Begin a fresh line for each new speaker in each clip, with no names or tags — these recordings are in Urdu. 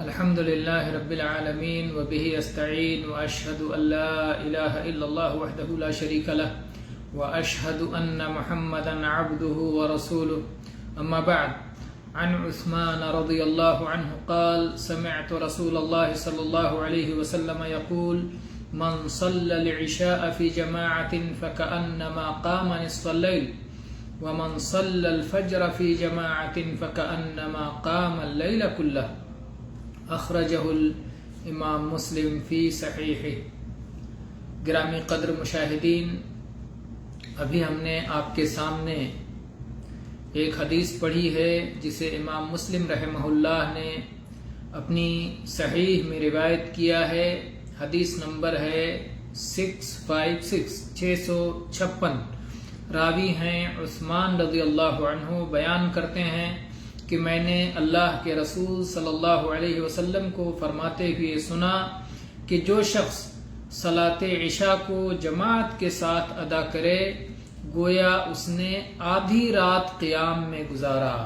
الحمد لله رب العالمين وبه أستعين وأشهد أن لا إله إلا الله وحده لا شريك له وأشهد أن محمدا عبده ورسوله أما بعد عن عثمان رضي الله عنه قال سمعت رسول الله صلى الله عليه وسلم يقول من صلى العشاء في جماعة فكأنما قام نصف الليل ومن صلى الفجر في جماعة فكأنما قام الليل كله اخرجہ الامام مسلم فی صحیح۔ گرامی قدر مشاہدین، ابھی ہم نے آپ کے سامنے ایک حدیث پڑھی ہے جسے امام مسلم رحمہ اللہ نے اپنی صحیح میں روایت کیا ہے۔ حدیث نمبر ہے 656 راوی ہیں عثمان رضی اللہ عنہ۔ بیان کرتے ہیں کہ میں نے اللہ کے رسول صلی اللہ علیہ وسلم کو فرماتے ہوئے سنا کہ جو شخص صلاۃ عشاء کو جماعت کے ساتھ ادا کرے گویا اس نے آدھی رات قیام میں گزارا۔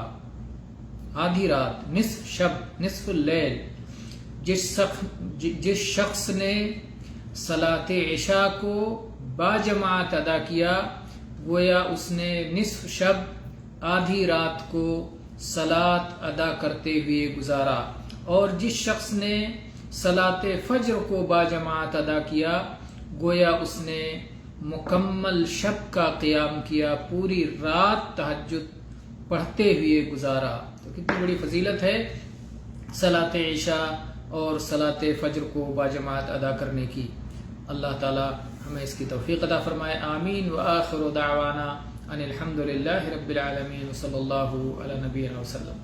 آدھی رات، نصف شب، نصف اللیل۔ جس شخص نے صلاۃ عشاء کو باجماعت ادا کیا گویا اس نے نصف شب، آدھی رات کو صلاۃ ادا کرتے ہوئے گزارا، اور جس شخص نے صلاۃ فجر کو باجماعت ادا کیا گویا اس نے مکمل شب کا قیام کیا، پوری رات تہجد پڑھتے ہوئے گزارا۔ تو کتنی بڑی فضیلت ہے صلاۃ عشاء اور صلاۃ فجر کو باجماعت ادا کرنے کی۔ اللہ تعالی ہمیں اس کی توفیق عطا فرمائے، آمین۔ وآخر دعوانا ان الحمد للہ رب العالمین، صلی اللہ علی نبینا وسلم۔